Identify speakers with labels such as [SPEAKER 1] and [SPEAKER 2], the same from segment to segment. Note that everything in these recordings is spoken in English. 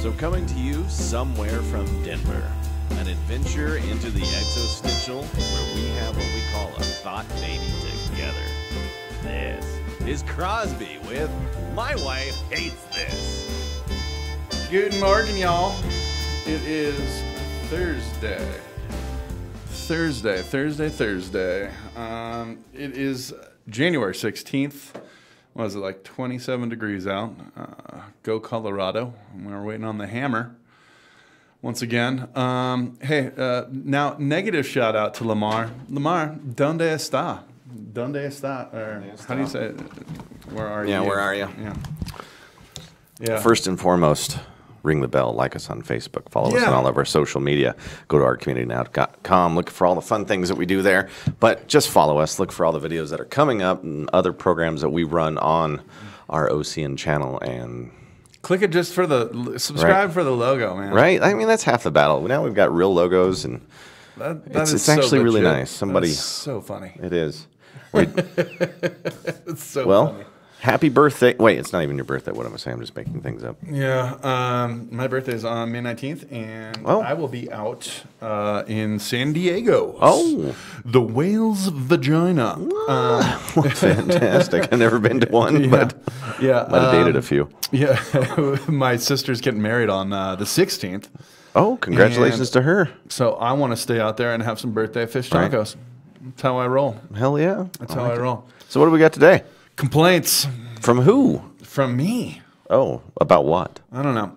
[SPEAKER 1] So coming to you somewhere from Denver, an adventure into the exostential where we have what we call a thought baby together. This is Crosby with My Wife Hates This.
[SPEAKER 2] Good morning, y'all. It is Thursday. It is January 16th. What is it, like 27 degrees out? Go Colorado. We're waiting on the hammer once again. Now, negative shout out to Lamar. Lamar, ¿dónde está? ¿Dónde está? Or how do you say it? Where are you?
[SPEAKER 3] Yeah, where are you?
[SPEAKER 2] Yeah.
[SPEAKER 3] First and foremost, ring the bell, like us on Facebook, follow us on all of our social media, go to ourcommunitynow.com, look for all the fun things that we do there, but just follow us, look for all the videos that are coming up and other programs that we run on our OCN channel, and
[SPEAKER 2] click it just for the, subscribe for the logo, man.
[SPEAKER 3] Right? I mean, that's half the battle. Now we've got real logos, and it's actually
[SPEAKER 2] so
[SPEAKER 3] really
[SPEAKER 2] legit.
[SPEAKER 3] nice. Somebody,
[SPEAKER 2] That's so funny.
[SPEAKER 3] It is.
[SPEAKER 2] It's so funny.
[SPEAKER 3] Happy birthday. Wait, it's not even your birthday. What am I saying? I'm just making things up.
[SPEAKER 2] Yeah. My birthday is on May 19th, and I will be out in San Diego.
[SPEAKER 3] Oh.
[SPEAKER 2] The whale's vagina.
[SPEAKER 3] Fantastic. I've never been to one, but might have dated a few.
[SPEAKER 2] Yeah. My sister's getting married on the 16th.
[SPEAKER 3] Oh, congratulations to her.
[SPEAKER 2] So I want to stay out there and have some birthday fish tacos. That's how I roll.
[SPEAKER 3] Hell yeah.
[SPEAKER 2] That's how I roll.
[SPEAKER 3] So what do we got today?
[SPEAKER 2] Complaints.
[SPEAKER 3] From who?
[SPEAKER 2] From me.
[SPEAKER 3] Oh, about what?
[SPEAKER 2] I don't know.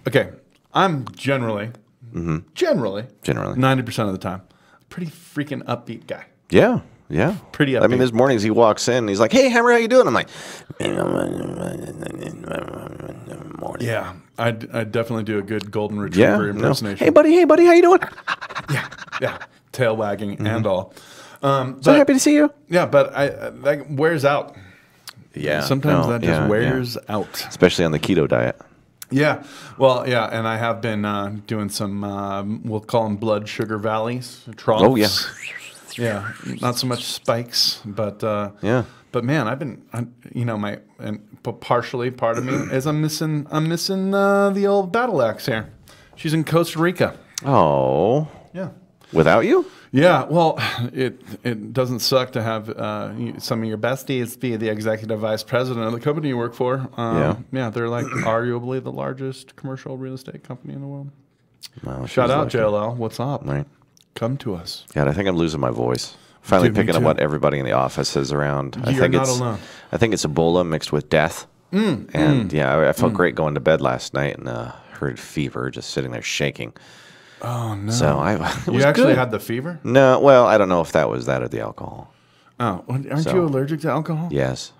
[SPEAKER 2] Okay, I'm generally 90% of the time, a pretty freaking upbeat guy.
[SPEAKER 3] Yeah.
[SPEAKER 2] Pretty upbeat.
[SPEAKER 3] I mean, there's mornings he walks in and he's like, "Hey, Hammer, how you doing?" I'm like, "Morning."
[SPEAKER 2] Yeah, I definitely do a good golden retriever impersonation.
[SPEAKER 3] Hey, buddy, how you doing?
[SPEAKER 2] Yeah, tail wagging and all.
[SPEAKER 3] So happy to see you.
[SPEAKER 2] Yeah, but that wears out.
[SPEAKER 3] Yeah.
[SPEAKER 2] Sometimes that just wears out.
[SPEAKER 3] Especially on the keto diet.
[SPEAKER 2] Yeah. Well, yeah, and I have been doing some, we'll call them blood sugar valleys, troughs.
[SPEAKER 3] Oh, yeah.
[SPEAKER 2] Yeah, not so much spikes, but
[SPEAKER 3] yeah.
[SPEAKER 2] But man, partially part of me is I'm missing the old battle axe here. She's in Costa Rica.
[SPEAKER 3] Oh.
[SPEAKER 2] Yeah.
[SPEAKER 3] Without you?
[SPEAKER 2] Yeah, well, it doesn't suck to have some of your besties be the executive vice president of the company you work for. Yeah, they're like arguably the largest commercial real estate company in the world.
[SPEAKER 3] Well,
[SPEAKER 2] shout out JLL, what's up?
[SPEAKER 3] Right.
[SPEAKER 2] Come to us.
[SPEAKER 3] God, I think I'm losing my voice. Finally picking up what everybody in the office is around. I think it's Ebola mixed with death. I felt great going to bed last night and heard fever just sitting there shaking.
[SPEAKER 2] Oh, no.
[SPEAKER 3] So
[SPEAKER 2] you actually had the fever?
[SPEAKER 3] No, well, I don't know if that was that or the alcohol.
[SPEAKER 2] Oh, aren't you allergic to alcohol?
[SPEAKER 3] Yes.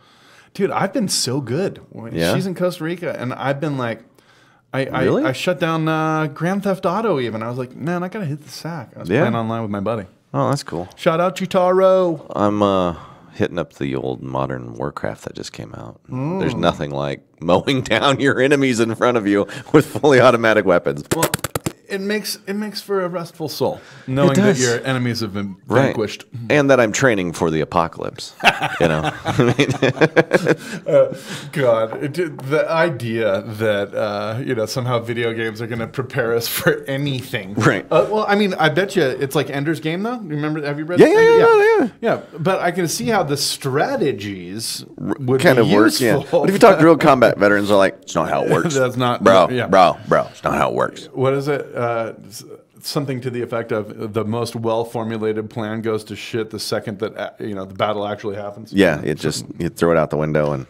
[SPEAKER 2] Dude, I've been so good. She's in Costa Rica, and I've been like,
[SPEAKER 3] really?
[SPEAKER 2] I shut down Grand Theft Auto even. I was like, man, I got to hit the sack. I was playing online with my buddy.
[SPEAKER 3] Oh, that's cool.
[SPEAKER 2] Shout out Chitaro.
[SPEAKER 3] I'm hitting up the old Modern Warcraft that just came out. There's nothing like mowing down your enemies in front of you with fully automatic weapons.
[SPEAKER 2] Well, it makes for a restful soul, knowing that your enemies have been vanquished.
[SPEAKER 3] And that I'm training for the apocalypse. God,
[SPEAKER 2] the idea that somehow video games are going to prepare us for anything.
[SPEAKER 3] Right.
[SPEAKER 2] Well, I mean, I bet you it's like Ender's Game, though. Remember? Have you read?
[SPEAKER 3] Yeah.
[SPEAKER 2] But I can see how the strategies would
[SPEAKER 3] kind
[SPEAKER 2] be
[SPEAKER 3] of work.
[SPEAKER 2] useful.
[SPEAKER 3] Yeah. But if you talk to real combat veterans, they're like, "It's not how it works."
[SPEAKER 2] That's not,
[SPEAKER 3] bro. It's not how it works.
[SPEAKER 2] What is it? Something to the effect of the most well-formulated plan goes to shit the second that the battle actually happens.
[SPEAKER 3] Yeah, you throw it out the window, and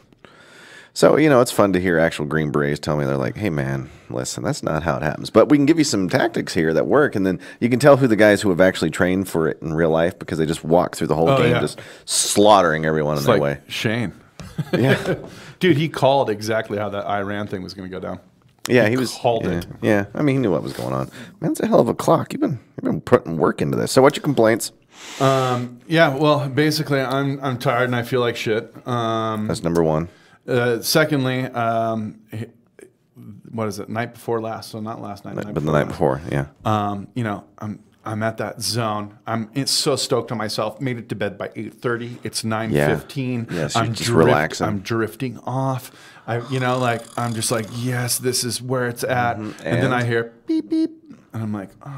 [SPEAKER 3] so it's fun to hear actual Green Berets tell me they're like, "Hey man, listen, that's not how it happens." But we can give you some tactics here that work, and then you can tell who the guys who have actually trained for it in real life because they just walk through the whole game, just slaughtering everyone in their way.
[SPEAKER 2] Shane,
[SPEAKER 3] yeah,
[SPEAKER 2] dude, he called exactly how that Iran thing was going to go down.
[SPEAKER 3] Yeah,
[SPEAKER 2] he called it.
[SPEAKER 3] Yeah, I mean, he knew what was going on. Man, it's a hell of a clock. You've been putting work into this. So, what's your complaints?
[SPEAKER 2] Yeah, well, basically, I'm tired and I feel like shit.
[SPEAKER 3] That's number one.
[SPEAKER 2] Secondly, what is it? Night before last, so not last night.
[SPEAKER 3] But the night before, yeah.
[SPEAKER 2] I'm I'm at that zone. It's so stoked on myself. Made it to bed by 8:30. It's 9:15.
[SPEAKER 3] Yes, you're just relaxing.
[SPEAKER 2] I'm drifting off. I'm just like, yes, this is where it's at. And then I hear beep beep, and I'm like, oh,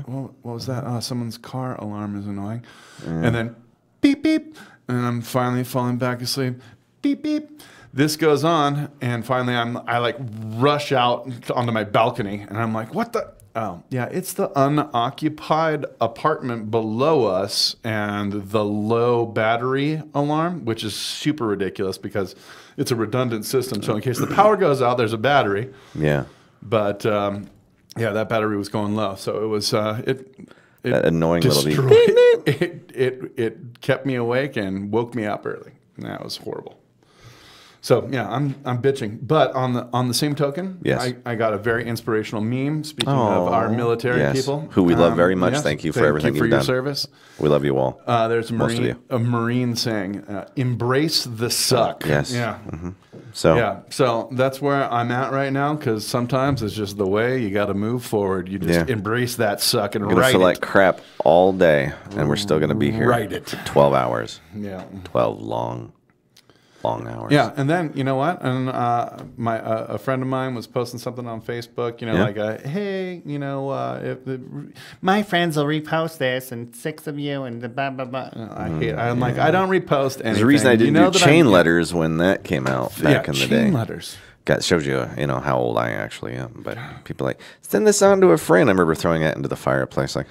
[SPEAKER 2] what was that? Oh, someone's car alarm is annoying. And then beep beep, and I'm finally falling back asleep. Beep beep. This goes on, and finally I like rush out onto my balcony, and I'm like, what the? Oh, yeah, it's the unoccupied apartment below us and the low battery alarm, which is super ridiculous because it's a redundant system. So in case the power goes out, there's a battery.
[SPEAKER 3] Yeah.
[SPEAKER 2] But, that battery was going low. So it was, it
[SPEAKER 3] that annoying little beep.
[SPEAKER 2] It kept me awake and woke me up early. And that was horrible. So yeah, I'm bitching, but on the same token,
[SPEAKER 3] yes.
[SPEAKER 2] I got a very inspirational meme. Speaking of our military people,
[SPEAKER 3] who we love very much.
[SPEAKER 2] Yes,
[SPEAKER 3] thank you for everything you've
[SPEAKER 2] for your
[SPEAKER 3] done.
[SPEAKER 2] service.
[SPEAKER 3] We love you all.
[SPEAKER 2] There's a Marine saying, "Embrace the suck."
[SPEAKER 3] Yes.
[SPEAKER 2] Yeah.
[SPEAKER 3] Mm-hmm.
[SPEAKER 2] So that's where I'm at right now because sometimes it's just the way you got to move forward. You just embrace that suck and
[SPEAKER 3] we're gonna feel like crap all day, and we're still gonna be here.
[SPEAKER 2] Write it.
[SPEAKER 3] 12 hours.
[SPEAKER 2] Yeah.
[SPEAKER 3] 12 long hours.
[SPEAKER 2] Yeah, and then you know what? And a friend of mine was posting something on Facebook. Hey, my friends will repost this, and 6 of you, and the blah blah blah. I hate it. I'm like, I don't repost anything.
[SPEAKER 3] There's a reason I didn't do chain letters when that came out back in the day.
[SPEAKER 2] Chain letters.
[SPEAKER 3] Shows you, how old I actually am. But people are like, send this on to a friend. I remember throwing that into the fireplace. Like,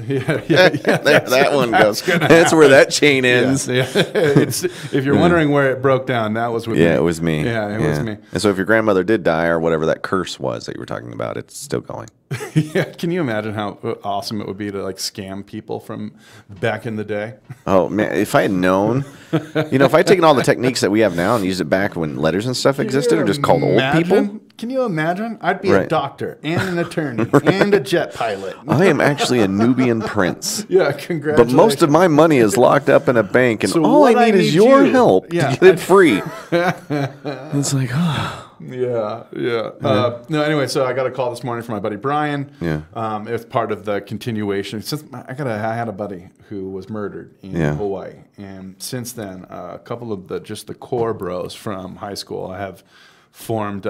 [SPEAKER 2] yeah.
[SPEAKER 3] that one goes. That's where that chain ends.
[SPEAKER 2] Yeah. If you're wondering where it broke down, that was with me.
[SPEAKER 3] Yeah, it was me.
[SPEAKER 2] Yeah, it was me.
[SPEAKER 3] And so if your grandmother did die or whatever that curse was that you were talking about, it's still going.
[SPEAKER 2] Yeah, can you imagine how awesome it would be to like scam people from back in the day?
[SPEAKER 3] Oh man, if I had known, if I'd taken all the techniques that we have now and used it back when letters and stuff existed, or just called old people.
[SPEAKER 2] Can you imagine? I'd be a doctor and an attorney and a jet pilot.
[SPEAKER 3] I am actually a Nubian prince.
[SPEAKER 2] Yeah, congratulations.
[SPEAKER 3] But most of my money is locked up in a bank, and
[SPEAKER 2] so
[SPEAKER 3] all I need is your help to get it free. It's like, oh.
[SPEAKER 2] Yeah. No, anyway, so I got a call this morning from my buddy Brian.
[SPEAKER 3] Yeah.
[SPEAKER 2] It's part of the continuation. Since I had a buddy who was murdered in Hawaii, and since then, a couple of the core bros from high school have formed,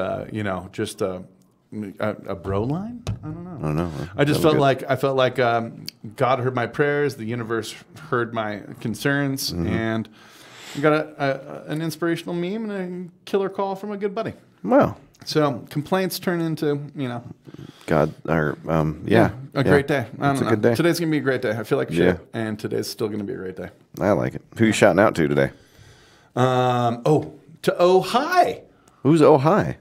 [SPEAKER 2] just a bro line. I don't know. I just felt like God heard my prayers. The universe heard my concerns, and we got an inspirational meme and a killer call from a good buddy.
[SPEAKER 3] Wow.
[SPEAKER 2] So complaints turn into,
[SPEAKER 3] God, or
[SPEAKER 2] a great day.
[SPEAKER 3] It's a good day.
[SPEAKER 2] Today's gonna be a great day. I feel like shit, and today's still gonna be a great day.
[SPEAKER 3] I like it. Who you shouting out to today?
[SPEAKER 2] To Hi.
[SPEAKER 3] Who's Hi?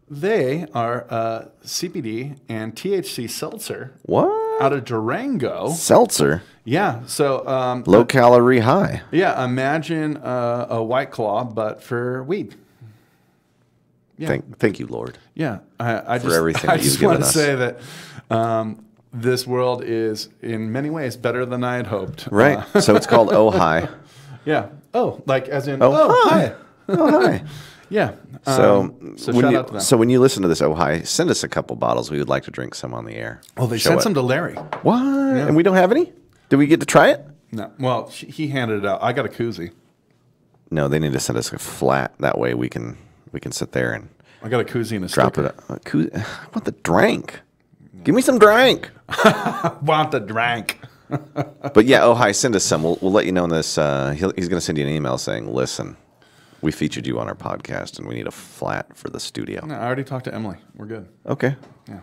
[SPEAKER 2] They are CBD and THC seltzer.
[SPEAKER 3] What?
[SPEAKER 2] Out of Durango.
[SPEAKER 3] Seltzer.
[SPEAKER 2] Yeah. So
[SPEAKER 3] low calorie high.
[SPEAKER 2] Yeah. Imagine a White Claw, but for weed. Yeah.
[SPEAKER 3] Thank you, Lord.
[SPEAKER 2] Yeah, I
[SPEAKER 3] for everything that you've given us.
[SPEAKER 2] I just want to say that this world is in many ways better than I had hoped.
[SPEAKER 3] Right. So it's called Hi.
[SPEAKER 2] Yeah. Oh, like as in
[SPEAKER 3] hi. Hi.
[SPEAKER 2] Yeah.
[SPEAKER 3] So
[SPEAKER 2] shout out to them.
[SPEAKER 3] So when you listen to this Hi, send us a couple bottles. We would like to drink some on the air.
[SPEAKER 2] Oh, they sent some to Larry.
[SPEAKER 3] What? Yeah. And we don't have any? Did we get to try it?
[SPEAKER 2] No. Well, he handed it out. I got a koozie.
[SPEAKER 3] No, they need to send us a flat. That way we can sit there and
[SPEAKER 2] I got a koozie and a
[SPEAKER 3] drop
[SPEAKER 2] sticker.
[SPEAKER 3] I want the drink. Give me some drink.
[SPEAKER 2] Want the drink.
[SPEAKER 3] But yeah, Hi, send us some. We'll let you know in this. He's going to send you an email saying, listen, we featured you on our podcast and we need a flat for the studio.
[SPEAKER 2] No, I already talked to Emily. We're good.
[SPEAKER 3] Okay.
[SPEAKER 2] Yeah.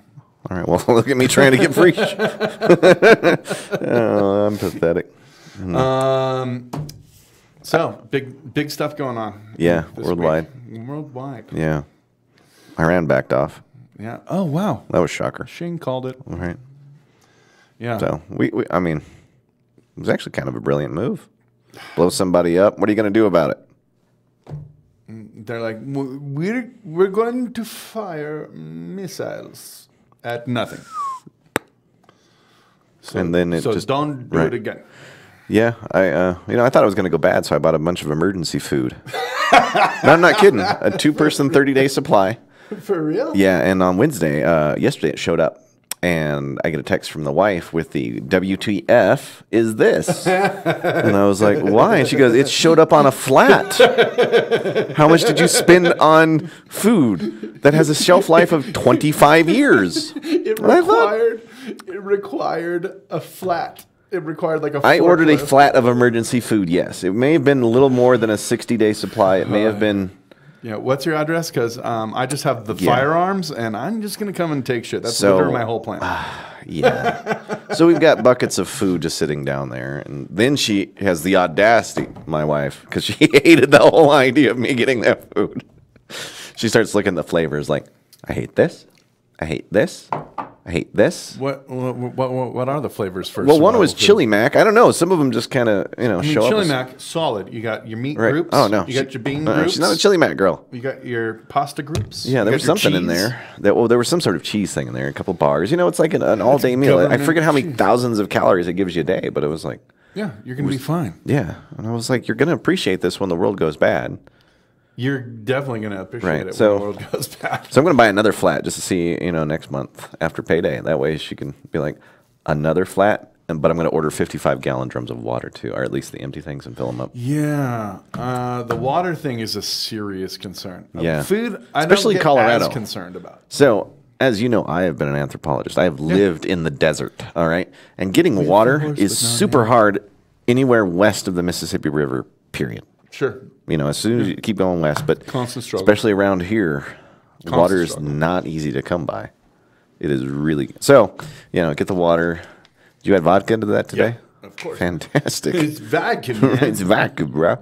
[SPEAKER 3] All right. Well, look at me trying to get free. Oh, I'm pathetic.
[SPEAKER 2] So big stuff going on.
[SPEAKER 3] Yeah, worldwide.
[SPEAKER 2] Worldwide.
[SPEAKER 3] Yeah. Iran backed off.
[SPEAKER 2] Yeah. Oh, wow.
[SPEAKER 3] That was a shocker.
[SPEAKER 2] Shane called it.
[SPEAKER 3] All right.
[SPEAKER 2] Yeah.
[SPEAKER 3] So, I mean, it was actually kind of a brilliant move. Blow somebody up. What are you going to do about it?
[SPEAKER 2] They're like, we're going to fire missiles at nothing. So,
[SPEAKER 3] and then
[SPEAKER 2] don't do it again.
[SPEAKER 3] Yeah, I thought it was going to go bad, so I bought a bunch of emergency food. No, I'm not kidding. A 2-person 30-day supply.
[SPEAKER 2] For real?
[SPEAKER 3] Yeah, and on Wednesday, yesterday it showed up. And I get a text from the wife with the WTF is this? And I was like, why? And she goes, it showed up on a flat. How much did you spend on food that has a shelf life of 25 years?
[SPEAKER 2] It required a flat. It required like a
[SPEAKER 3] I ordered a
[SPEAKER 2] forklift.
[SPEAKER 3] flat of emergency food, yes. It may have been a little more than a 60-day supply. It may have been...
[SPEAKER 2] Yeah, what's your address? Because I just have the firearms, and I'm just going to come and take shit. That's
[SPEAKER 3] So,
[SPEAKER 2] literally my whole plan.
[SPEAKER 3] Yeah. So we've got buckets of food just sitting down there. And then she has the audacity, my wife, because she hated the whole idea of me getting that food. She starts looking at the flavors like, I hate this. I hate this. I hate this.
[SPEAKER 2] What are the flavors for?
[SPEAKER 3] Well, one was
[SPEAKER 2] survival food?
[SPEAKER 3] chili mac. I don't know. Some of them just kind of, show
[SPEAKER 2] chili
[SPEAKER 3] up.
[SPEAKER 2] mac, solid. You got your meat
[SPEAKER 3] Right.
[SPEAKER 2] groups.
[SPEAKER 3] Oh, no.
[SPEAKER 2] You got your bean groups.
[SPEAKER 3] She's not a chili mac girl.
[SPEAKER 2] You got your pasta groups.
[SPEAKER 3] Yeah,
[SPEAKER 2] You
[SPEAKER 3] there
[SPEAKER 2] got
[SPEAKER 3] was
[SPEAKER 2] your
[SPEAKER 3] something in
[SPEAKER 2] cheese.
[SPEAKER 3] there. There was some sort of cheese thing in there, a couple bars. It's like an all-day meal. I
[SPEAKER 2] government
[SPEAKER 3] forget how many
[SPEAKER 2] cheese.
[SPEAKER 3] thousands of calories it gives you a day, but it was like,
[SPEAKER 2] Yeah, you're going to be fine.
[SPEAKER 3] yeah. And I was like, you're going to appreciate this when the world goes bad.
[SPEAKER 2] You're definitely going to appreciate
[SPEAKER 3] Right,
[SPEAKER 2] it
[SPEAKER 3] so-
[SPEAKER 2] when the world goes bad.
[SPEAKER 3] So I'm going to buy another flat just to see, next month after payday. That way she can be like, another flat, but I'm going to order 55-gallon drums of water too, or at least the empty things and fill them up.
[SPEAKER 2] Yeah, the water thing is a serious concern.
[SPEAKER 3] Yeah.
[SPEAKER 2] Food, I
[SPEAKER 3] Especially
[SPEAKER 2] don't get
[SPEAKER 3] Colorado.
[SPEAKER 2] as concerned about.
[SPEAKER 3] So, as you know, I have been an anthropologist. I have lived in the desert, all right? And getting water
[SPEAKER 2] horse,
[SPEAKER 3] is
[SPEAKER 2] but not
[SPEAKER 3] super hard anywhere west of the Mississippi River, period.
[SPEAKER 2] Sure.
[SPEAKER 3] As soon as you keep going west, but
[SPEAKER 2] Constant struggle.
[SPEAKER 3] especially around here, water is
[SPEAKER 2] struggle.
[SPEAKER 3] not easy to come by. It is really so. Get the water. Did you add vodka to that today?
[SPEAKER 2] Yeah, of course.
[SPEAKER 3] Fantastic.
[SPEAKER 2] It's vacuum, man.
[SPEAKER 3] It's vodka, bro.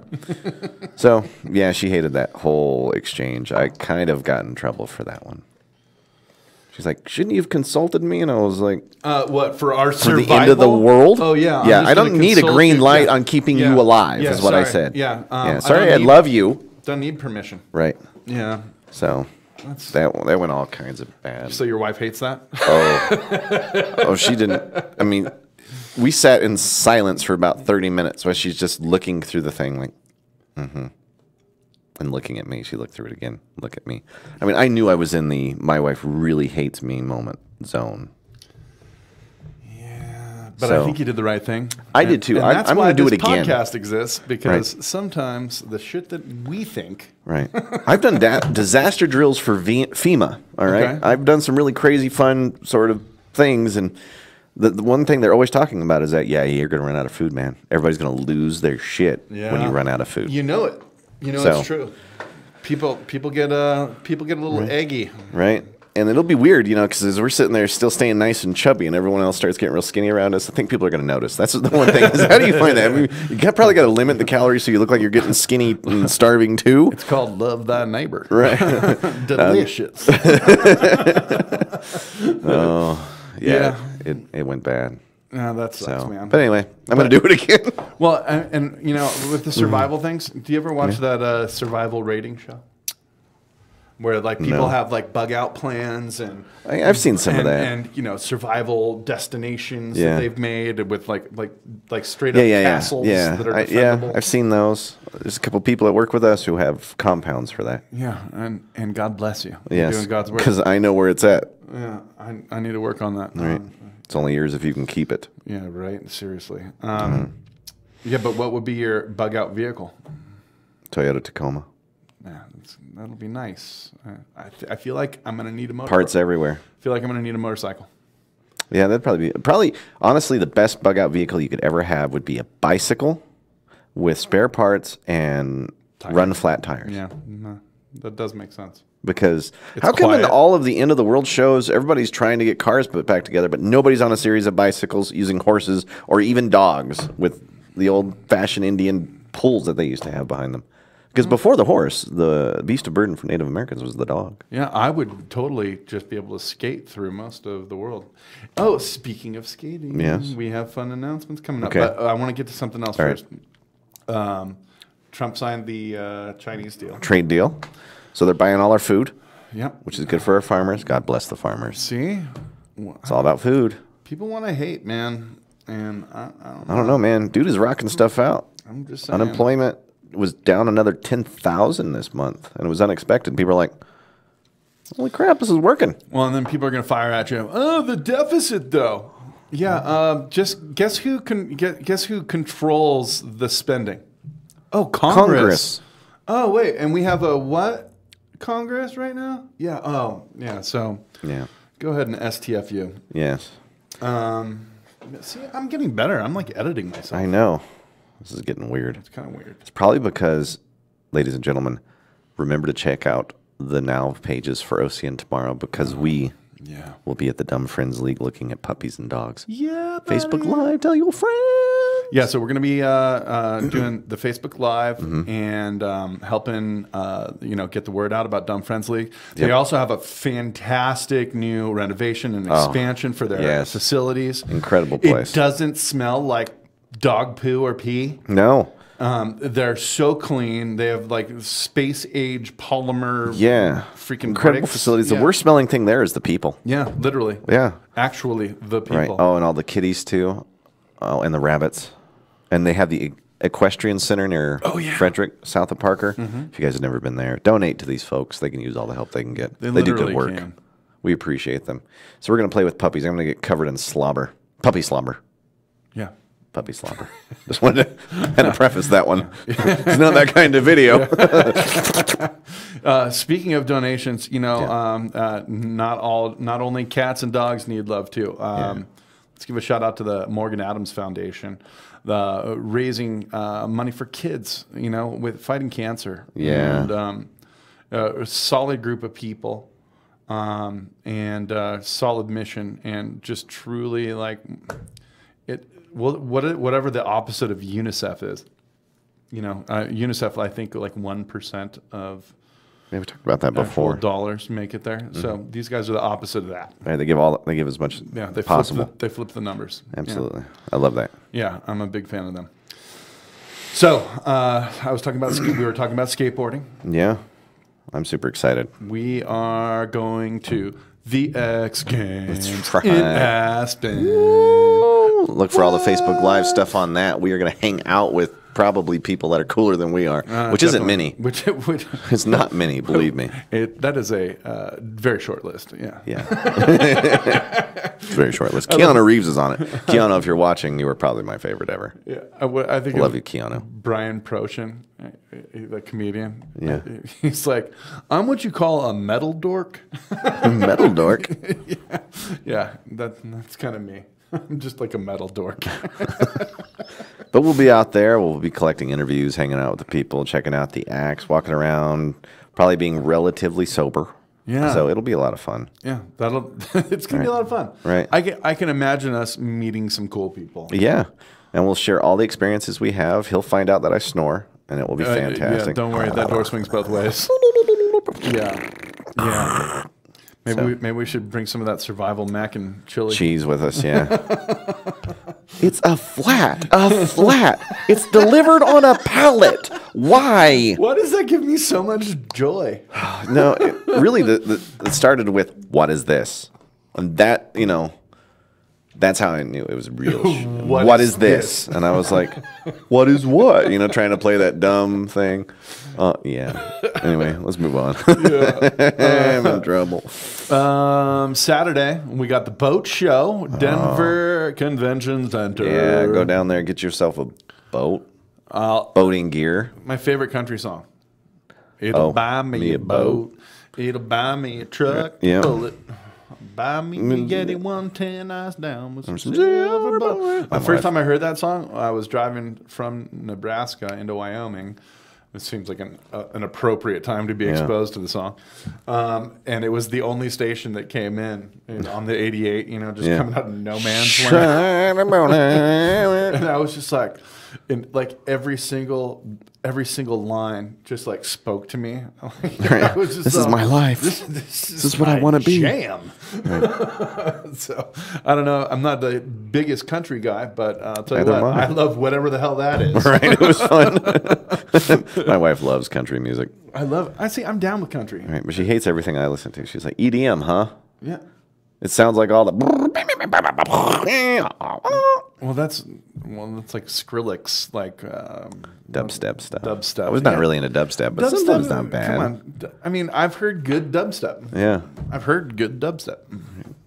[SPEAKER 3] So yeah, she hated that whole exchange. I kind of got in trouble for that one. She's like, "Shouldn't you have consulted me?" And I was like,
[SPEAKER 2] What for our
[SPEAKER 3] "For
[SPEAKER 2] survival?
[SPEAKER 3] the end of the world?"
[SPEAKER 2] Oh yeah, I'm
[SPEAKER 3] yeah.
[SPEAKER 2] just
[SPEAKER 3] I
[SPEAKER 2] gonna
[SPEAKER 3] don't need a
[SPEAKER 2] consult
[SPEAKER 3] green
[SPEAKER 2] you.
[SPEAKER 3] light
[SPEAKER 2] Yeah.
[SPEAKER 3] on keeping
[SPEAKER 2] Yeah.
[SPEAKER 3] you alive.
[SPEAKER 2] Yeah,
[SPEAKER 3] is what I
[SPEAKER 2] sorry.
[SPEAKER 3] said.
[SPEAKER 2] Yeah.
[SPEAKER 3] yeah.
[SPEAKER 2] I
[SPEAKER 3] Sorry,
[SPEAKER 2] don't
[SPEAKER 3] I
[SPEAKER 2] need-
[SPEAKER 3] love you.
[SPEAKER 2] Don't need permission.
[SPEAKER 3] Right.
[SPEAKER 2] Yeah.
[SPEAKER 3] So that went all kinds of bad.
[SPEAKER 2] So your wife hates that?
[SPEAKER 3] Oh, she didn't. I mean, we sat in silence for about 30 minutes while she's just looking through the thing, like, and looking at me. She looked through it again. Look at me. I mean, I knew I was in the my wife really hates me moment zone.
[SPEAKER 2] But
[SPEAKER 3] So-
[SPEAKER 2] I think you did the right thing.
[SPEAKER 3] I did too.
[SPEAKER 2] And
[SPEAKER 3] I'm
[SPEAKER 2] that's
[SPEAKER 3] gonna
[SPEAKER 2] why
[SPEAKER 3] do
[SPEAKER 2] this
[SPEAKER 3] it again.
[SPEAKER 2] podcast exists because
[SPEAKER 3] Right.
[SPEAKER 2] sometimes the shit that we think.
[SPEAKER 3] Right. I've done disaster drills for FEMA. All right.
[SPEAKER 2] Okay.
[SPEAKER 3] I've done some really crazy, fun sort of things, and the one thing they're always talking about is that you're going to run out of food, man. Everybody's going to lose their shit when you run out of food.
[SPEAKER 2] You know it. You know
[SPEAKER 3] So-
[SPEAKER 2] it's true. People get a little eggy.
[SPEAKER 3] Right. And it'll be weird, because as we're sitting there still staying nice and chubby and everyone else starts getting real skinny around us, I think people are going to notice. That's the one thing. Is how do you find that? I mean, probably got to limit the calories so you look like you're getting skinny and starving too.
[SPEAKER 2] It's called love thy neighbor.
[SPEAKER 3] Right.
[SPEAKER 2] Delicious.
[SPEAKER 3] Yeah. It went bad.
[SPEAKER 2] That sucks,
[SPEAKER 3] So,
[SPEAKER 2] man.
[SPEAKER 3] but anyway, I'm going to do it again.
[SPEAKER 2] Well, and with the survival things, do you ever watch that survival rating show? Where people
[SPEAKER 3] No.
[SPEAKER 2] have bug out plans and
[SPEAKER 3] I've seen some of that.
[SPEAKER 2] and survival destinations
[SPEAKER 3] Yeah.
[SPEAKER 2] that they've made with like straight up
[SPEAKER 3] Yeah.
[SPEAKER 2] castles that are
[SPEAKER 3] Yeah,
[SPEAKER 2] defendable.
[SPEAKER 3] I've seen those. There's a couple people that work with us who have compounds for that.
[SPEAKER 2] Yeah, and God bless you. You're
[SPEAKER 3] Yes,
[SPEAKER 2] doing God's work.
[SPEAKER 3] because I know where it's at.
[SPEAKER 2] Yeah, I need to work on that.
[SPEAKER 3] Right. It's only yours if you can keep it.
[SPEAKER 2] Yeah, right. Seriously. Yeah, but what would be your bug out vehicle?
[SPEAKER 3] Toyota Tacoma.
[SPEAKER 2] Yeah, that'll be nice. I feel like I'm gonna need a motor.
[SPEAKER 3] Parts everywhere.
[SPEAKER 2] I feel like I'm gonna need a motorcycle.
[SPEAKER 3] Yeah, that'd probably honestly the best bug out vehicle you could ever have would be a bicycle with spare parts and run flat tires.
[SPEAKER 2] Yeah, no, that does make sense.
[SPEAKER 3] Because
[SPEAKER 2] It's
[SPEAKER 3] how come in
[SPEAKER 2] quiet.
[SPEAKER 3] all of the end of the world shows, everybody's trying to get cars put back together, but nobody's on a series of bicycles using horses or even dogs with the old fashioned Indian pulls that they used to have behind them? Because before the horse, the beast of burden for Native Americans was the dog.
[SPEAKER 2] Yeah, I would totally just be able to skate through most of the world. Oh, speaking of skating,
[SPEAKER 3] Yes.
[SPEAKER 2] we have fun announcements coming
[SPEAKER 3] Okay.
[SPEAKER 2] up. But I want to get to something else
[SPEAKER 3] All right.
[SPEAKER 2] first. Trump signed the Chinese deal.
[SPEAKER 3] Trade deal. So they're buying all our food,
[SPEAKER 2] Yep.
[SPEAKER 3] which is good for our farmers. God bless the farmers.
[SPEAKER 2] See,
[SPEAKER 3] It's all about food.
[SPEAKER 2] people want to hate, man, and I don't know.
[SPEAKER 3] I don't know, man. Dude is rocking stuff out.
[SPEAKER 2] I'm just saying.
[SPEAKER 3] Unemployment was down another 10,000 this month, and it was unexpected. People are like, Holy crap, this is working.
[SPEAKER 2] Well, and then people are going to fire at you. Oh, the deficit, though. Yeah. Just guess who controls the spending? Oh, Congress. Oh, wait, and we have a what? Congress right now? Yeah. Oh, yeah. So
[SPEAKER 3] Yeah.
[SPEAKER 2] go ahead and STFU.
[SPEAKER 3] Yes.
[SPEAKER 2] See, I'm getting better. I'm like editing myself.
[SPEAKER 3] I know. This is getting weird.
[SPEAKER 2] It's kind of weird.
[SPEAKER 3] It's probably because, ladies and gentlemen, remember to check out the now pages for OCN tomorrow because we will be at the Dumb Friends League looking at puppies and dogs.
[SPEAKER 2] Yeah, buddy.
[SPEAKER 3] Facebook Live, tell your friends.
[SPEAKER 2] Yeah, so we're going to be doing the Facebook Live and helping get the word out about Dumb Friends League. They also have a fantastic new renovation and expansion for their facilities.
[SPEAKER 3] Incredible place.
[SPEAKER 2] It doesn't smell like dog poo or pee.
[SPEAKER 3] No.
[SPEAKER 2] They're so clean. They have like space age polymer. Freaking
[SPEAKER 3] incredible
[SPEAKER 2] bricks.
[SPEAKER 3] facilities. The worst smelling thing there is the people.
[SPEAKER 2] Yeah, literally.
[SPEAKER 3] Yeah.
[SPEAKER 2] Actually, the people.
[SPEAKER 3] Right. Oh, and all the kitties too. Oh, and the rabbits. And they have the Equestrian Center near Frederick, south of Parker. If you guys have never been there, donate to these folks. They can use all the help they can get. They do good work. We appreciate them. So we're going to play with puppies. I'm going to get covered in slobber. Puppy slobber.
[SPEAKER 2] Yeah.
[SPEAKER 3] Puppy slobber. Just wanted to kind of preface that one. It's not that kind of video.
[SPEAKER 2] Speaking of donations, not only cats and dogs need love too. Let's give a shout out to the Morgan Adams Foundation, raising money for kids, with fighting cancer.
[SPEAKER 3] Yeah.
[SPEAKER 2] And a solid group of people, and solid mission, and just truly like it. Whatever the opposite of UNICEF is, UNICEF, I think like 1% of
[SPEAKER 3] we talked about that before.
[SPEAKER 2] Dollars make it there. So these guys are the opposite of that.
[SPEAKER 3] Right, they give as much as possible.
[SPEAKER 2] They flip the numbers.
[SPEAKER 3] Absolutely. I love that.
[SPEAKER 2] Yeah, I'm a big fan of them. So we were talking about skateboarding.
[SPEAKER 3] Yeah, I'm super excited.
[SPEAKER 2] We are going to the X Games
[SPEAKER 3] right.
[SPEAKER 2] in Aspen.
[SPEAKER 3] Woo! Look for all the Facebook Live stuff on that. We are going to hang out with probably people that are cooler than we are, which isn't many.
[SPEAKER 2] Which
[SPEAKER 3] it's not many, believe me.
[SPEAKER 2] That is a very short list. Yeah.
[SPEAKER 3] It's a very short list. Keanu Reeves is on it. Keanu, if you're watching, you were probably my favorite ever.
[SPEAKER 2] Yeah, I think
[SPEAKER 3] love you, Keanu.
[SPEAKER 2] Brian Prochin, the comedian.
[SPEAKER 3] Yeah,
[SPEAKER 2] he's like, I'm what you call a metal dork.
[SPEAKER 3] Metal dork.
[SPEAKER 2] Yeah, that's kind of me. I'm just like a metal dork.
[SPEAKER 3] But we'll be out there. We'll be collecting interviews, hanging out with the people, checking out the acts, walking around, probably being relatively sober.
[SPEAKER 2] Yeah.
[SPEAKER 3] So it'll be a lot of fun.
[SPEAKER 2] Yeah, it's gonna be a lot of fun.
[SPEAKER 3] Right.
[SPEAKER 2] I can imagine us meeting some cool people.
[SPEAKER 3] Yeah. And we'll share all the experiences we have. He'll find out that I snore, and it will be fantastic.
[SPEAKER 2] Yeah, don't worry, that door swings both ways. Yeah. Maybe we should bring some of that survival mac and chili
[SPEAKER 3] cheese with us. Yeah. It's a flat. It's delivered on a pallet. Why?
[SPEAKER 2] Why does that give me so much joy?
[SPEAKER 3] No, it started with, what is this? And that, that's how I knew it was real. What is this? And I was like, what is what? Trying to play that dumb thing. Yeah. Anyway, let's move on. I'm in trouble.
[SPEAKER 2] Saturday, we got the boat show, Denver Convention Center.
[SPEAKER 3] Yeah, go down there and get yourself a boat. Boating gear.
[SPEAKER 2] My favorite country song. It'll buy me a boat. It'll buy me a truck.
[SPEAKER 3] Yeah.
[SPEAKER 2] Bullet. Buy me a Yeti 110 eyes down with some silver bullet. The first time I heard that song, I was driving from Nebraska into Wyoming. It seems like an appropriate time to be exposed to the song. And it was the only station that came in on the 88, just coming out of no man's land. And I was just like, every single line just like spoke to me.
[SPEAKER 3] I was just, this is my life. This is what I want to be.
[SPEAKER 2] Jam. Right. So I don't know. I'm not the biggest country guy, but I'll tell you what, I love whatever the hell that is.
[SPEAKER 3] Right. It was fun. My wife loves country music.
[SPEAKER 2] I'm down with country.
[SPEAKER 3] Right, but she hates everything I listen to. She's like, EDM, huh?
[SPEAKER 2] Yeah.
[SPEAKER 3] It sounds like all the.
[SPEAKER 2] Well, that's like Skrillex, like
[SPEAKER 3] Dubstep stuff.
[SPEAKER 2] Dubstep.
[SPEAKER 3] I was not really into dubstep, but sometimes not bad.
[SPEAKER 2] Come on. I mean, I've heard good dubstep.
[SPEAKER 3] Yeah.
[SPEAKER 2] I've heard good dubstep.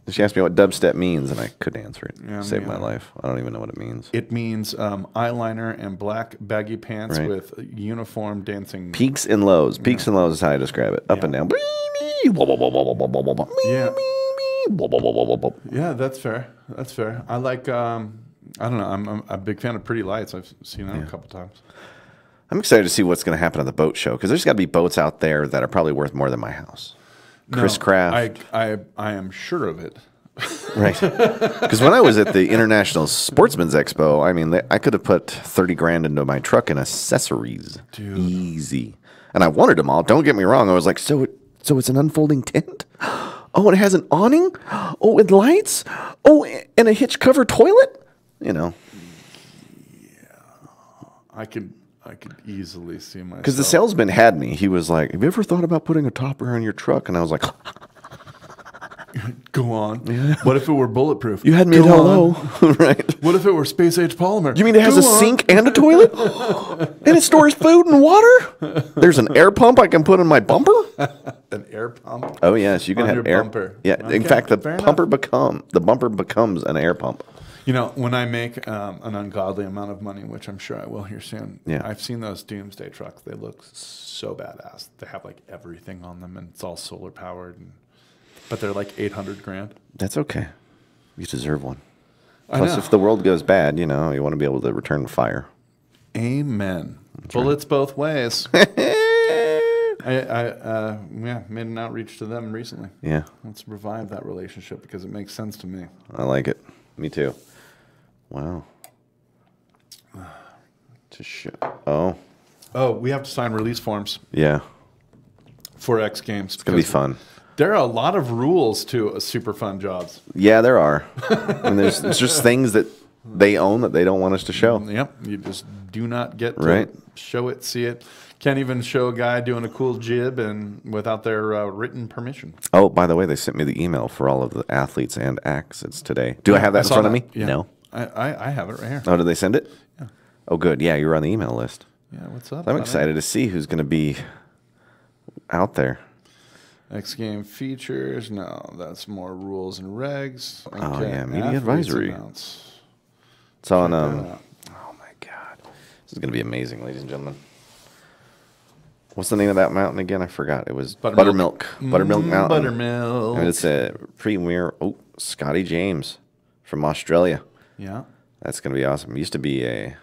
[SPEAKER 3] She asked me what dubstep means, and I couldn't answer it.
[SPEAKER 2] Yeah,
[SPEAKER 3] Saved my life. I don't even know what it means.
[SPEAKER 2] It means eyeliner and black baggy pants
[SPEAKER 3] Right.
[SPEAKER 2] with uniform dancing.
[SPEAKER 3] Peaks and lows. Peaks and lows is how I describe it. Up and down.
[SPEAKER 2] Yeah. Yeah, that's fair. That's fair. I like. I don't know. I'm a big fan of Pretty Lights. I've seen that a couple times.
[SPEAKER 3] I'm excited to see what's going to happen at the boat show because there's got to be boats out there that are probably worth more than my house. Chris Craft.
[SPEAKER 2] I am sure of it.
[SPEAKER 3] Right. Because when I was at the International Sportsman's Expo, I mean, I could have put 30 grand into my truck in accessories.
[SPEAKER 2] Dude.
[SPEAKER 3] Easy. And I wanted them all. Don't get me wrong. I was like, so it's an unfolding tent? Oh, and it has an awning? Oh, and lights? Oh, and a hitch cover toilet? You know.
[SPEAKER 2] Yeah. I could easily see myself.
[SPEAKER 3] Because the salesman had me. He was like, have you ever thought about putting a topper on your truck? And I was like,
[SPEAKER 2] go on. Yeah. What if it were bulletproof?
[SPEAKER 3] you had me at hello. Right.
[SPEAKER 2] What if it were space age polymer?
[SPEAKER 3] You mean it has a sink and a toilet? And it stores food and water? There's an air pump I can put in my bumper?
[SPEAKER 2] An air pump?
[SPEAKER 3] Oh, yes. You can
[SPEAKER 2] On
[SPEAKER 3] have
[SPEAKER 2] your
[SPEAKER 3] air.
[SPEAKER 2] bumper.
[SPEAKER 3] Yeah.
[SPEAKER 2] Okay,
[SPEAKER 3] In fact, the
[SPEAKER 2] fair
[SPEAKER 3] bumper becomes an air pump.
[SPEAKER 2] You know, when I make an ungodly amount of money, which I'm sure I will here soon,
[SPEAKER 3] Yeah.
[SPEAKER 2] I've seen those doomsday trucks. They look so badass. They have like everything on them, and it's all solar powered. But they're like 800 grand.
[SPEAKER 3] That's okay. You deserve one.
[SPEAKER 2] I
[SPEAKER 3] Plus,
[SPEAKER 2] know.
[SPEAKER 3] if the world goes bad, you know, you want to be able to return the fire.
[SPEAKER 2] Amen. Bullets both ways. I made an outreach to them recently.
[SPEAKER 3] Yeah.
[SPEAKER 2] Let's revive that relationship because it makes sense to me.
[SPEAKER 3] I like it. Me too. Wow. Oh.
[SPEAKER 2] Oh, we have to sign release forms
[SPEAKER 3] Yeah.
[SPEAKER 2] for X Games.
[SPEAKER 3] It's going to be fun.
[SPEAKER 2] There are a lot of rules to super fun jobs.
[SPEAKER 3] Yeah, there are. And there's just things that they own that they don't want us to show.
[SPEAKER 2] Yep. You just do not get to
[SPEAKER 3] Right.
[SPEAKER 2] show it, see it. Can't even show a guy doing a cool jib and without their written permission.
[SPEAKER 3] Oh, by the way, they sent me the email for all of the athletes and acts. It's today. Do I have that in
[SPEAKER 2] saw
[SPEAKER 3] front of
[SPEAKER 2] that.
[SPEAKER 3] me?
[SPEAKER 2] Yeah.
[SPEAKER 3] No.
[SPEAKER 2] I have it right here.
[SPEAKER 3] Oh, did they send it?
[SPEAKER 2] Yeah.
[SPEAKER 3] Oh, good. Yeah, you're on the email list.
[SPEAKER 2] Yeah, what's up?
[SPEAKER 3] I'm
[SPEAKER 2] buddy?
[SPEAKER 3] excited to see who's going to be out there.
[SPEAKER 2] X Game features. No, that's more rules and regs.
[SPEAKER 3] Oh, yeah, media
[SPEAKER 2] Athletes
[SPEAKER 3] advisory.
[SPEAKER 2] announce.
[SPEAKER 3] It's on.
[SPEAKER 2] Check that out.
[SPEAKER 3] Oh my God, this is going to be amazing, ladies and gentlemen. What's the name of that mountain again? I forgot. It was
[SPEAKER 2] Buttermilk.
[SPEAKER 3] Buttermilk Mountain.
[SPEAKER 2] Buttermilk.
[SPEAKER 3] And it's a premier. Oh, Scotty James from Australia.
[SPEAKER 2] Yeah.
[SPEAKER 3] That's going to be awesome. He used to be a.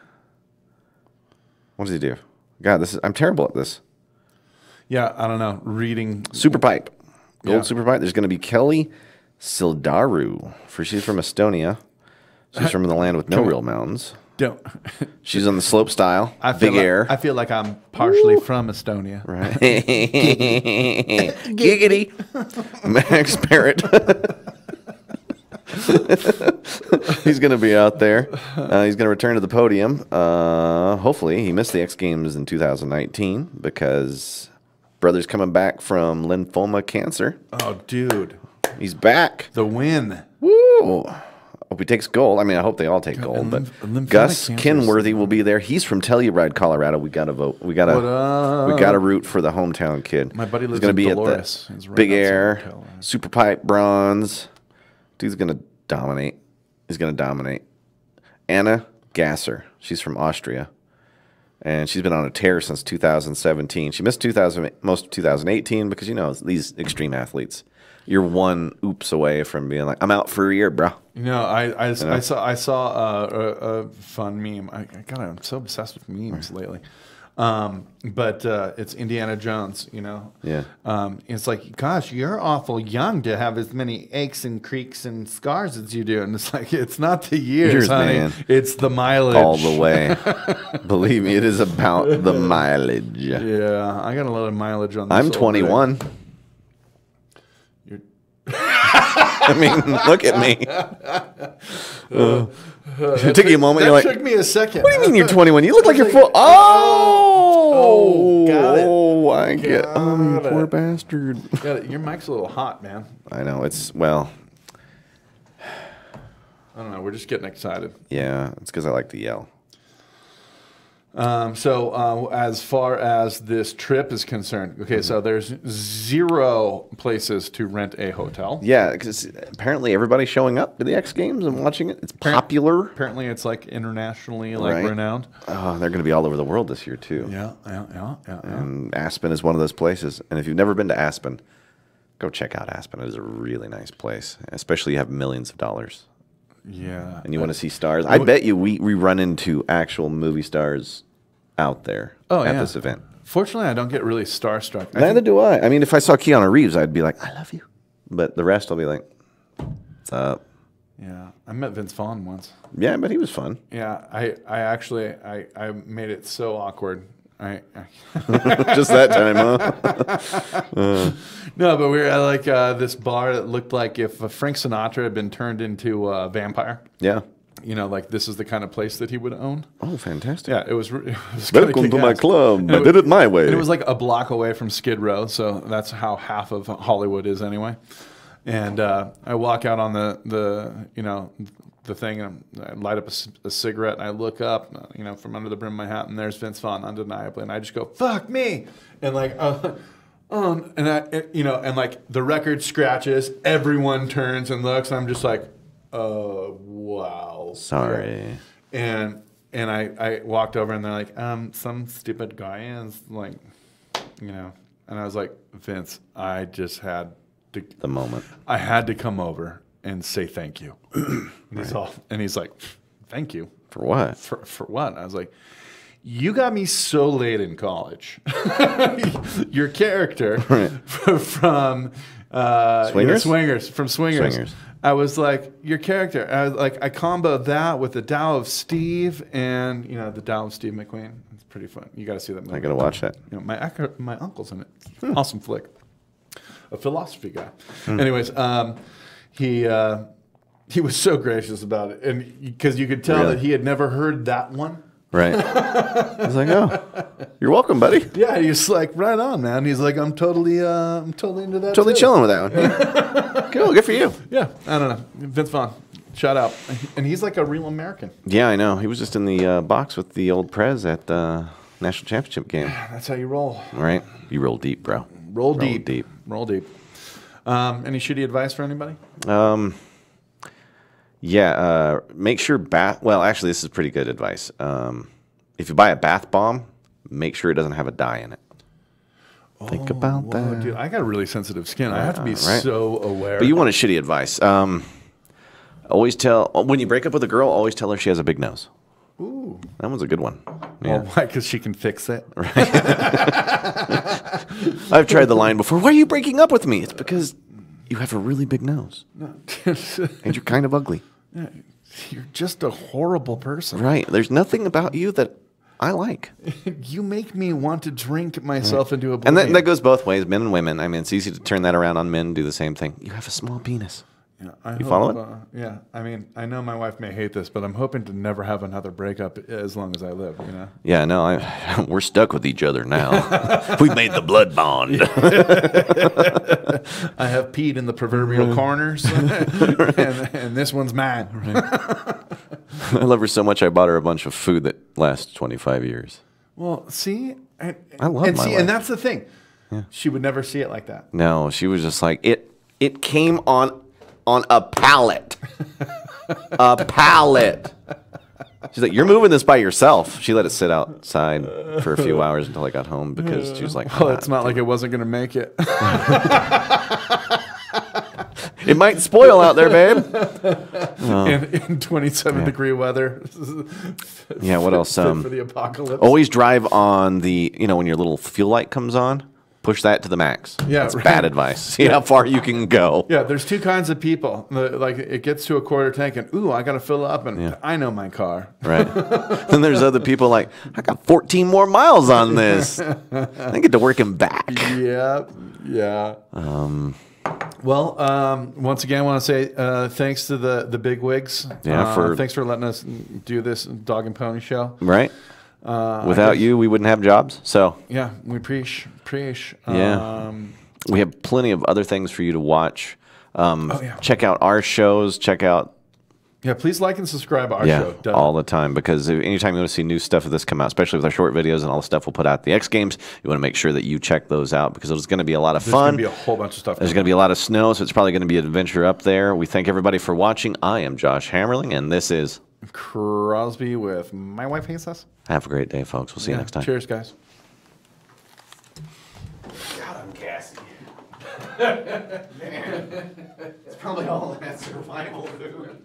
[SPEAKER 3] What does he do? God, I'm terrible at this.
[SPEAKER 2] Yeah, I don't know. Reading.
[SPEAKER 3] Super pipe. Gold
[SPEAKER 2] Yeah.
[SPEAKER 3] super pipe. There's going to be Kelly Sildaru. She's from Estonia. She's from the land with no real mountains.
[SPEAKER 2] Don't.
[SPEAKER 3] She's on the slope style.
[SPEAKER 2] I feel
[SPEAKER 3] Big
[SPEAKER 2] like,
[SPEAKER 3] air.
[SPEAKER 2] I feel like I'm partially from Estonia.
[SPEAKER 3] Right. Giggity. Max Parrott. He's going to be out there. He's going to return to the podium. Hopefully. He missed the X Games in 2019 because brother's coming back from lymphoma cancer.
[SPEAKER 2] Oh, dude.
[SPEAKER 3] He's back.
[SPEAKER 2] The win.
[SPEAKER 3] Woo. Hope he takes gold. I mean, I hope they all take gold.
[SPEAKER 2] and
[SPEAKER 3] But
[SPEAKER 2] lymphatic
[SPEAKER 3] Gus
[SPEAKER 2] cancers.
[SPEAKER 3] Kenworthy will be there. He's from Telluride, Colorado. We got to vote. We got
[SPEAKER 2] What up?
[SPEAKER 3] to root for the hometown kid.
[SPEAKER 2] My buddy
[SPEAKER 3] He's
[SPEAKER 2] lives
[SPEAKER 3] gonna
[SPEAKER 2] in
[SPEAKER 3] be
[SPEAKER 2] Dolores.
[SPEAKER 3] at
[SPEAKER 2] He's
[SPEAKER 3] the
[SPEAKER 2] right
[SPEAKER 3] Big
[SPEAKER 2] outside
[SPEAKER 3] Air,
[SPEAKER 2] Colorado.
[SPEAKER 3] Super Pipe Bronze. Dude's going to dominate. He's going to dominate. Anna Gasser. She's from Austria. And she's been on a tear since 2017. She missed most of 2018 because, you know, these extreme athletes. You're one oops away from being like, I'm out for a year, bro.
[SPEAKER 2] You know, I saw a fun meme. I'm so obsessed with memes lately. But it's Indiana Jones, you know.
[SPEAKER 3] Yeah.
[SPEAKER 2] It's like, gosh, you're awful young to have as many aches and creaks and scars as you do. And it's like, it's not the years, honey.
[SPEAKER 3] Man.
[SPEAKER 2] It's the mileage.
[SPEAKER 3] All the way. Believe me, it is about the mileage.
[SPEAKER 2] Yeah, I got a lot of mileage on this.
[SPEAKER 3] I'm
[SPEAKER 2] old
[SPEAKER 3] 21.
[SPEAKER 2] rig.
[SPEAKER 3] I mean, look at me. It took you a moment.
[SPEAKER 2] That
[SPEAKER 3] You're like,
[SPEAKER 2] took me a second.
[SPEAKER 3] what do you mean you're 21? You look like you're full. Oh,
[SPEAKER 2] got it.
[SPEAKER 3] Oh, I get.
[SPEAKER 2] Got
[SPEAKER 3] You poor
[SPEAKER 2] it.
[SPEAKER 3] bastard.
[SPEAKER 2] Your mic's a little hot, man.
[SPEAKER 3] I know it's well.
[SPEAKER 2] I don't know. We're just getting excited.
[SPEAKER 3] Yeah, it's because I like to yell.
[SPEAKER 2] So as far as this trip is concerned, okay, so there's 0 places to rent a hotel.
[SPEAKER 3] Yeah, because apparently everybody's showing up to the X Games and watching it. It's popular.
[SPEAKER 2] Apparently it's like internationally renowned.
[SPEAKER 3] Oh, they're going to be all over the world this year too.
[SPEAKER 2] Yeah.
[SPEAKER 3] And Aspen is one of those places. And if you've never been to Aspen, go check out Aspen. It is a really nice place, especially you have millions of dollars.
[SPEAKER 2] Yeah.
[SPEAKER 3] And you want to see stars. I bet you we run into actual movie stars out there at this event.
[SPEAKER 2] Fortunately, I don't get really starstruck.
[SPEAKER 3] Neither do I. I mean, if I saw Keanu Reeves, I'd be like, I love you. But the rest, I'll be like, what's up?
[SPEAKER 2] Yeah. I met Vince Vaughn once.
[SPEAKER 3] Yeah, but he was fun.
[SPEAKER 2] Yeah. I actually made it so awkward.
[SPEAKER 3] Just that time, huh?
[SPEAKER 2] No, but we were at like this bar that looked like if Frank Sinatra had been turned into a vampire.
[SPEAKER 3] Yeah.
[SPEAKER 2] You know, like this is the kind of place that he would own.
[SPEAKER 3] Oh, fantastic.
[SPEAKER 2] Yeah, it was
[SPEAKER 3] Welcome to my club. I did it my way.
[SPEAKER 2] And it was like a block away from Skid Row, so that's how half of Hollywood is anyway. And I walk out on the thing, and I light up a cigarette, and I look up, from under the brim of my hat, and there's Vince Vaughn, undeniably, and I just go, "Fuck me!" And like, and like the record scratches, everyone turns and looks, and I'm just like, wow,
[SPEAKER 3] sorry.
[SPEAKER 2] And I walked over, and they're like, some stupid guy is like, and I was like, Vince, I just had to,
[SPEAKER 3] the moment.
[SPEAKER 2] I had to come over and say thank you. And he's like, thank you.
[SPEAKER 3] For what?
[SPEAKER 2] For what? I was like, you got me so late in college. Your character from Swingers. I was like, your character. I was like, I comboed that with the Tao of Steve and the Tao of Steve McQueen. It's pretty fun. You got to see that movie.
[SPEAKER 3] I got to watch that.
[SPEAKER 2] My uncle's in it. Awesome flick. A philosophy guy. Anyways, he was so gracious about it, and because you could tell that he had never heard that one.
[SPEAKER 3] Right. I was like, oh, you're welcome, buddy.
[SPEAKER 2] Yeah, he's like, right on, man. He's like, I'm totally into that.
[SPEAKER 3] Totally chilling with that one. Yeah. Cool, good for you.
[SPEAKER 2] Yeah, I don't know. Vince Vaughn, shout out. And he's like a real American.
[SPEAKER 3] Yeah, I know. He was just in the box with the old Prez at the national championship game.
[SPEAKER 2] That's how you roll.
[SPEAKER 3] Right? You roll deep, bro.
[SPEAKER 2] Roll deep. Any shitty advice for anybody?
[SPEAKER 3] Yeah, make sure well, actually, this is pretty good advice. If you buy a bath bomb, make sure it doesn't have a dye in it. Think about that.
[SPEAKER 2] Dude, I got really sensitive skin. I have to be so aware.
[SPEAKER 3] But you want a shitty advice. Always when you break up with a girl, always tell her she has a big nose.
[SPEAKER 2] Ooh.
[SPEAKER 3] That one's a good one.
[SPEAKER 2] Yeah. Well, why? Because she can fix it.
[SPEAKER 3] Right. I've tried the line before. Why are you breaking up with me? It's because you have a really big nose. And you're kind of ugly.
[SPEAKER 2] Yeah, you're just a horrible person.
[SPEAKER 3] Right. There's nothing about you that I like.
[SPEAKER 2] You make me want to drink myself into oblivion.
[SPEAKER 3] And that goes both ways, men and women. I mean, it's easy to turn that around on men, do the same thing. You have a small penis.
[SPEAKER 2] Yeah, you
[SPEAKER 3] follow it?
[SPEAKER 2] Yeah. I mean, I know my wife may hate this, but I'm hoping to never have another breakup as long as I live,
[SPEAKER 3] Yeah, no, we're stuck with each other now. We've made the blood bond.
[SPEAKER 2] I have peed in the proverbial corners, and this one's mine.
[SPEAKER 3] Right. I love her so much I bought her a bunch of food that lasts 25 years.
[SPEAKER 2] Well, see?
[SPEAKER 3] I love my wife.
[SPEAKER 2] And that's the thing. Yeah. She would never see it like that.
[SPEAKER 3] No, she was just like, it came on a pallet. A pallet. She's like, you're moving this by yourself. She let it sit outside for a few hours until I got home because she was like,
[SPEAKER 2] well, it's not like it wasn't going to make it.
[SPEAKER 3] It might spoil out there, babe.
[SPEAKER 2] In 27-degree weather.
[SPEAKER 3] Yeah, what else?
[SPEAKER 2] For the apocalypse.
[SPEAKER 3] Always drive on the, when your little fuel light comes on. Push that to the max.
[SPEAKER 2] Yeah,
[SPEAKER 3] that's bad advice. See how far you can go.
[SPEAKER 2] Yeah, there's two kinds of people. Like it gets to a quarter tank, and I got to fill up, and I know my car. Right.
[SPEAKER 3] Then there's other people like, I got 14 more miles on this. I get to work and back.
[SPEAKER 2] Yeah. Well, once again, I want to say thanks to the big wigs.
[SPEAKER 3] Yeah,
[SPEAKER 2] thanks for letting us do this dog and pony show.
[SPEAKER 3] Right. Without you, we wouldn't have jobs. So
[SPEAKER 2] yeah, we preach.
[SPEAKER 3] Yeah, we have plenty of other things for you to watch. Check out our shows. Check out
[SPEAKER 2] Yeah, please like and subscribe our
[SPEAKER 3] Yeah,
[SPEAKER 2] show.
[SPEAKER 3] all the time, because anytime you want to see new stuff of this come out, especially with our short videos and all the stuff we'll put out the X Games, you want to make sure that you check those out because it's going to be a lot of fun.
[SPEAKER 2] There's going to be a whole bunch of stuff.
[SPEAKER 3] There's going to be a lot of snow, so it's probably going to be an adventure up there. We thank everybody for watching. I am Josh Hammerling, and this is
[SPEAKER 2] Crosby with my wife hates us.
[SPEAKER 3] Have a great day, folks. We'll see you next time.
[SPEAKER 2] Cheers, guys.
[SPEAKER 3] God, I'm gassy. Man, it's probably all that survival food.